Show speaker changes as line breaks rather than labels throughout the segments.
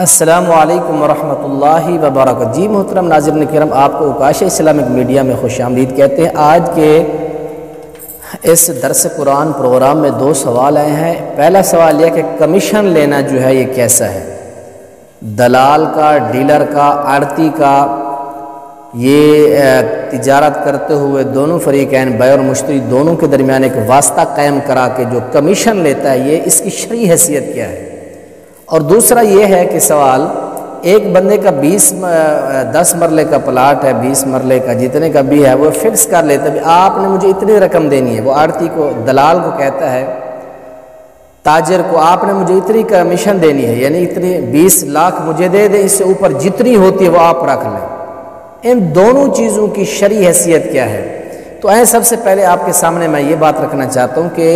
السلام علیکم ورحمۃ اللہ وبرکاتہ۔ جی محترم ناظرین کرام، آپ کو اوکاش اسلامک میڈیا میں خوش آمدید کہتے ہیں۔ آج کے اس درس قرآن پروگرام میں دو سوال آئے ہیں۔ پہلا سوال یہ کہ کمیشن لینا جو ہے یہ کیسا ہے؟ دلال کا، ڈیلر کا، آڑتی کا، یہ تجارت کرتے ہوئے دونوں فریقین بائع اور مشتری دونوں کے درمیان ایک واسطہ قائم کرا کے جو کمیشن لیتا ہے، یہ اس کی شرعی حیثیت کیا ہے؟ اور دوسرا یہ ہے کہ سوال، ایک بندے کا 10 مرلے کا پلاٹ ہے، 20 مرلے کا جتنے کا بھی ہے وہ فکس کر لیتا ہے، آپ نے مجھے اتنی رقم دینی ہے۔ وہ آڑتی کو، دلال کو کہتا ہے، تاجر کو، آپ نے مجھے اتنی کمیشن دینی ہے، یعنی اتنی 20 لاکھ مجھے دے دیں، اس سے اوپر جتنی ہوتی ہے وہ آپ رکھ لیں۔ ان دونوں چیزوں کی شرعی حیثیت کیا ہے؟ تو سب سے پہلے آپ کے سامنے میں یہ بات رکھنا چاہتا ہوں کہ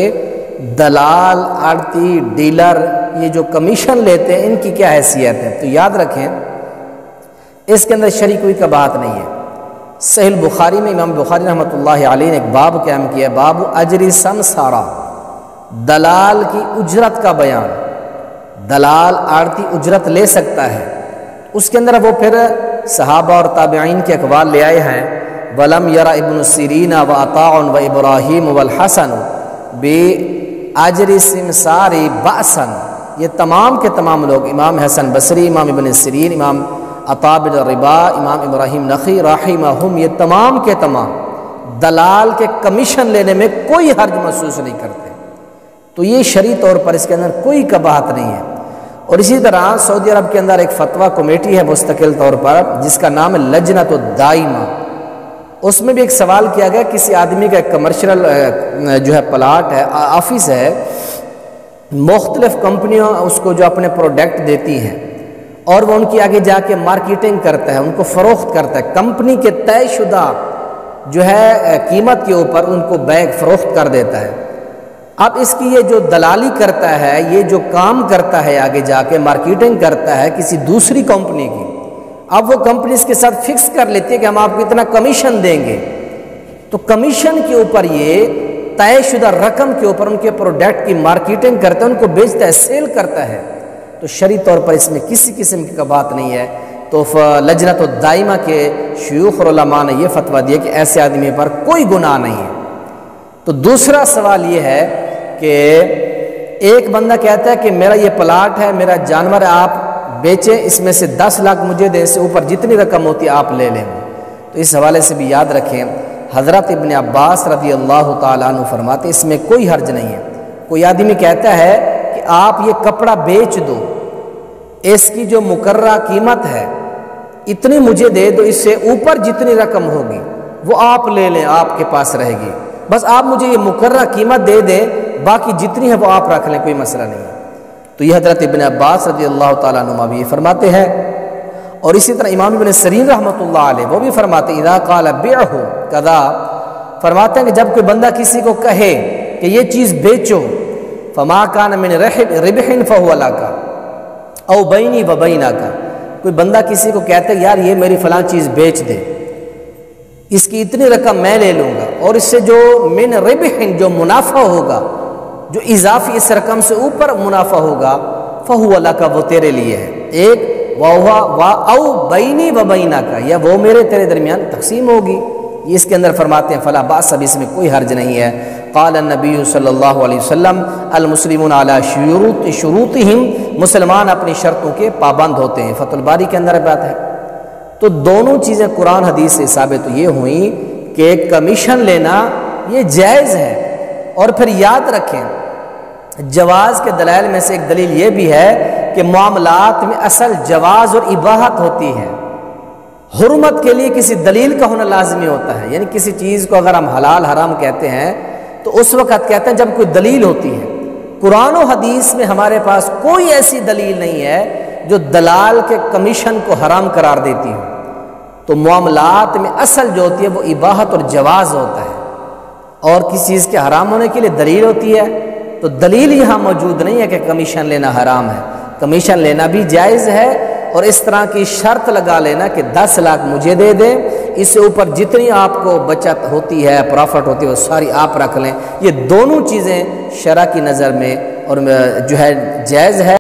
دلال، آڑتی، ڈیلر، یہ جو کمیشن لیتے ہیں ان کی کیا حیثیت ہے؟ تو یاد رکھیں، اس کے اندر شرعی کوئی کباہت نہیں ہے۔ صحیح بخاری میں امام بخاری رحمۃ اللہ علیہ نے ایک باب قائم کیا ہے، باب اجر سمسارہ، دلال کی اجرت کا بیان۔ دلال، آڑتی اجرت لے سکتا ہے۔ اس کے اندر وہ پھر صحابہ اور تابعین کے اقوال لے آئے ہیں، وَلَمْ يَرَ ابن سیرین وعطاء وابراہیم والحسن بِأَجْرِ سمسار بأسا۔ یہ تمام کے تمام لوگ، امام حسن بصری، امام ابن سیرین، امام عطاء بن ربا، امام ابراہیم نخعی رحمہم، یہ تمام کے تمام دلال کے کمیشن لینے میں کوئی حرج محسوس نہیں کرتے۔ تو یہ شرعی طور پر اس کے اندر کوئی کباہت نہیں ہے۔ اور اسی طرح سعودی عرب کے اندر ایک فتویٰ کمیٹی ہے مستقل طور پر، جس کا نام ہے لجنۃ الدائمہ۔ اس میں بھی ایک سوال کیا گیا، کسی آدمی کا ایک کمرشل جو ہے پلاٹ ہے، آفس ہے، مختلف کمپنیاں اس کو جو اپنے پروڈکٹ دیتی ہیں اور وہ ان کی آگے جا کے مارکیٹنگ کرتا ہے، ان کو فروخت کرتا ہے، کمپنی کے طے شدہ جو ہے قیمت کے اوپر ان کو بیگ فروخت کر دیتا ہے۔ اب اس کی یہ جو دلالی کرتا ہے، یہ جو کام کرتا ہے، آگے جا کے مارکیٹنگ کرتا ہے کسی دوسری کمپنی کی، اب وہ کمپنی اس کے ساتھ فکس کر لیتی ہے کہ ہم آپ کو اتنا کمیشن دیں گے۔ تو کمیشن کے اوپر، یہ طے شدہ رقم کے اوپر ان کے پروڈکٹ کی مارکیٹنگ کرتا ہے، ان کو بیچتا ہے، سیل کرتا ہے۔ تو شرعی طور پر اس میں کسی قسم کی بات نہیں ہے۔ تو لجنۃ الدائمہ کے شیوخ اور علماء نے یہ فتویٰ دیا کہ ایسے آدمی پر کوئی گناہ نہیں ہے۔ تو دوسرا سوال یہ ہے کہ ایک بندہ کہتا ہے کہ میرا یہ پلاٹ ہے، میرا جانور ہے، آپ بیچیں، اس میں سے 10 لاکھ مجھے دیں، اس سے اوپر جتنی رقم ہوتی ہے آپ لے لیں۔ تو اس حوالے سے بھی یاد رکھیں، حضرت ابن عباس رضی اللہ تعالیٰ عنہ فرماتے اس میں کوئی حرج نہیں ہے۔ کوئی آدمی کہتا ہے کہ آپ یہ کپڑا بیچ دو، اس کی جو مقررہ قیمت ہے اتنی مجھے دے دو، اس سے اوپر جتنی رقم ہوگی وہ آپ لے لیں، آپ کے پاس رہے گی، بس آپ مجھے یہ مقررہ قیمت دے دیں، باقی جتنی ہے وہ آپ رکھ لیں، کوئی مسئلہ نہیں ہے۔ تو یہ حضرت ابن عباس رضی اللہ تعالیٰ عنہ بھی فرماتے ہیں۔ اور اسی طرح امام ابن سیرین رحمۃ اللہ علیہ وہ بھی فرماتے ہیں، اذا قال بیعہ کذا، فرماتے ہیں کہ جب کوئی بندہ کسی کو کہے کہ یہ چیز بیچو، فما کان من ربح فهو لک او بینی و بینک، کوئی بندہ کسی کو کہتا ہے یار یہ میری فلاں چیز بیچ دے، اس کی اتنی رقم میں لے لوں گا، اور اس سے جو من ربح جو منافع ہوگا، جو اضافی اس رقم سے اوپر منافع ہوگا، فهو لک، وہ تیرے لیے ہے۔ ایک او بینی و بینک، یا وہ میرے تیرے درمیان تقسیم ہوگی۔ یہ اس کے اندر فرماتے ہیں فلا باس، اب اس میں کوئی حرج نہیں ہے۔ قال النبی صلی اللہ علیہ وسلم المسلمون علی شروطہم، مسلمان اپنی شرطوں کے پابند ہوتے ہیں۔ فتح الباری کے اندر بات ہے۔ تو دونوں چیزیں قرآن حدیث سے ثابت یہ ہوئیں کہ کمیشن لینا یہ جائز ہے۔ اور پھر یاد رکھیں، جواز کے دلائل میں سے ایک دلیل یہ بھی ہے کہ معاملات میں اصل جواز اور اباحت ہوتی ہے۔ حرمت کے لیے کسی دلیل کا ہونا لازمی ہوتا ہے، یعنی کسی چیز کو اگر ہم حلال حرام کہتے ہیں تو اس وقت کہتے ہیں جب کوئی دلیل ہوتی ہے۔ قرآن و حدیث میں ہمارے پاس کوئی ایسی دلیل نہیں ہے جو دلال کے کمیشن کو حرام قرار دیتی ہو۔ تو معاملات میں اصل جو ہوتی ہے وہ اباحت اور جواز ہوتا ہے، اور کسی چیز کے حرام ہونے کے لیے دلیل ہوتی ہے۔ تو دلیل یہاں موجود نہیں ہے کہ کمیشن لینا حرام ہے، کمیشن لینا بھی جائز ہے، اور اس طرح کی شرط لگا لینا کہ 10 لاکھ مجھے دے دیں، اس سے اوپر جتنی آپ کو بچت ہوتی ہے، پرافٹ ہوتی ہے، وہ ساری آپ رکھ لیں۔ یہ دونوں چیزیں شرع کی نظر میں اور جو ہے جائز ہے۔